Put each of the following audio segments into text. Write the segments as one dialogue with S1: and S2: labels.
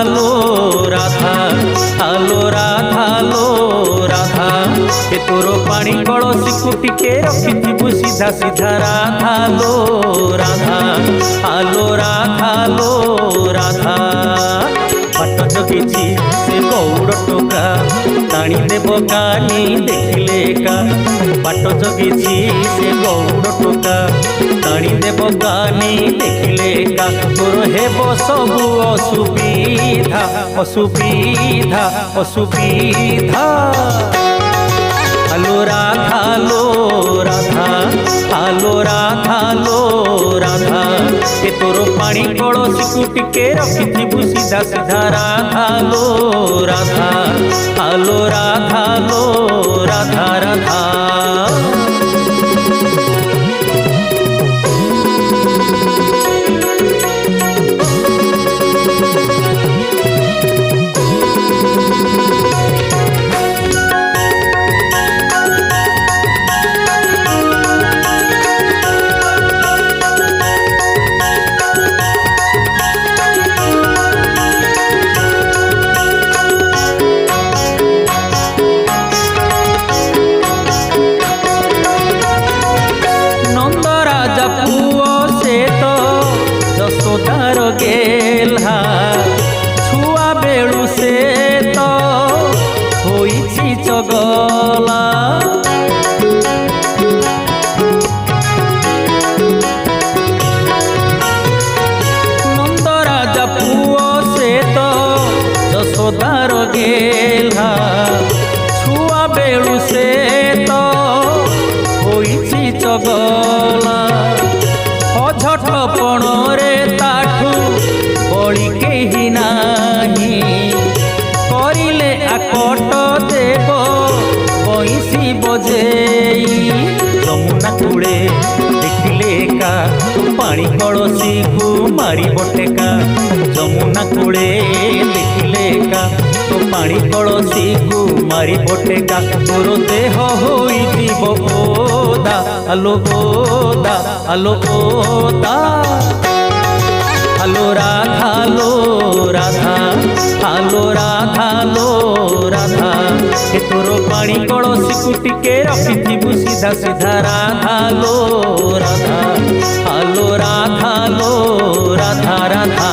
S1: लो राधा, आलो राधा लो राधा, ए तोर पानी कलसी टिके रखिथिबु सीधा सीधा राधा लो राधा, आलो राधा लो राधा। बाट जगिछि से गौड़ टोका टाणी देव कानी देखिले का, बाट जगिछि से गौड़ टोका टाणी देव कानी देखिले का। तोर हेब सबु असुविधा असुविधा असुविधा। आलो राधा लो राधा, आलो राधा लो राधा, ए तोर पानी कलसी टिके रखिथिबु सीधा सीधा राधा लो राधा, आलो राधा लो राधा राधा। यशोदार गेल्हा छुआ बेलू से तो होइछि चगला। नंद राजा पुओ से तो यशोदार गेल्हा छुआ बेलू से तो होइछि चगला। अझटपण रे ताठू बड़ी केही नाही, करिले आकट देव बंशी बजेई। यमुना कूले देखिले का पानी कलसी को मारी बटेका, यमुना कूले देखिले का तो पानी कलसी को मारी बटेका। तोर देह होइथिब ओदा आलो ओदा आलो ओदा। आलो राधा लो राधा, आलो राधा लो राधा, ए तोर पानी कलसी टिके रखिथिबु सीधा सीधा राधा लो राधा, आलो राधा लो राधा राधा।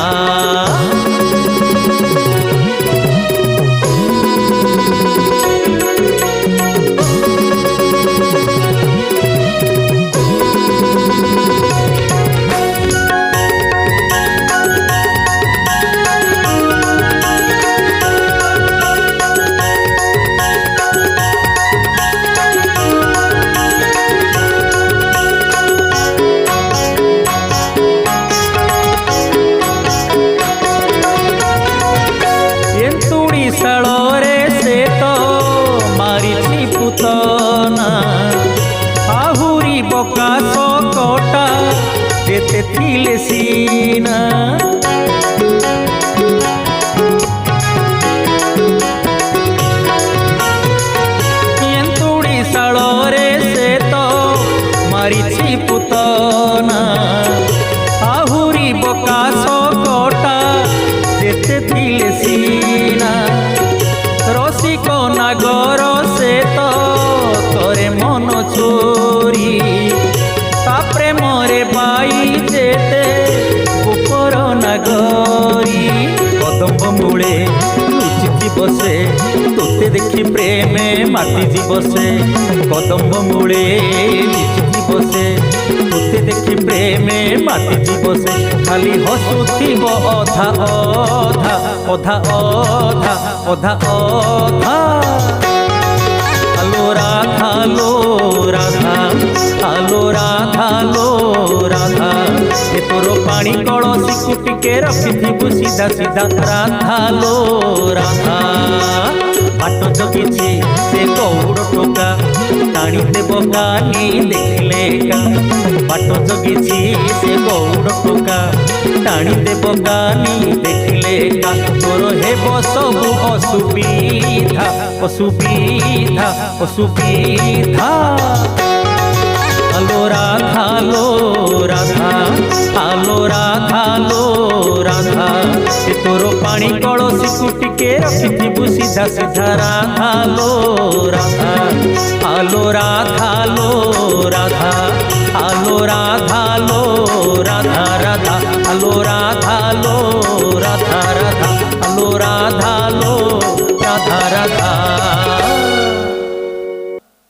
S1: शालोरे से तो मारिछि पुतना, आहुरी बका सकटा देते थिले सीना। एंतुड़ी शालोरे से तो मारिछि पुतना, आहुरी बका सकटा देते थिले सीना। रसिक नागर से तो करे मन चोरी, ताप्रे मोरे पाई जेते ऊपर नागरी। कदम्ब मूले लुचिति बसे तोते देखी प्रेमे मातिजी बसे, कदम्ब मूले लुचिति बसे तोते देखी प्रेमे मातिजी बसे। खाली हसुथिब अधा अधा अधा अधा अधा अधा। आलो राधा लो राधा, आलो राधा लो राधा, ए तोर पानी कलसी टिके रखिथिबु सीधा सीधा राधा लो राधा। बाट जगिछि से गौड़ टोका टाणी देव कानी देखिले का, बाट जगिछि से गौड़ टोका टाणी देव कानी देखिले का। तोर हेब सबु असुविधा असुविधा असुविधा। आलो राधा लो राधा, आलो राधा लो राधा, ए तोर पानी कल के रखिथिबु सीधा सीधा राधा लो राधा आलो राधा लो राधा आलो राधा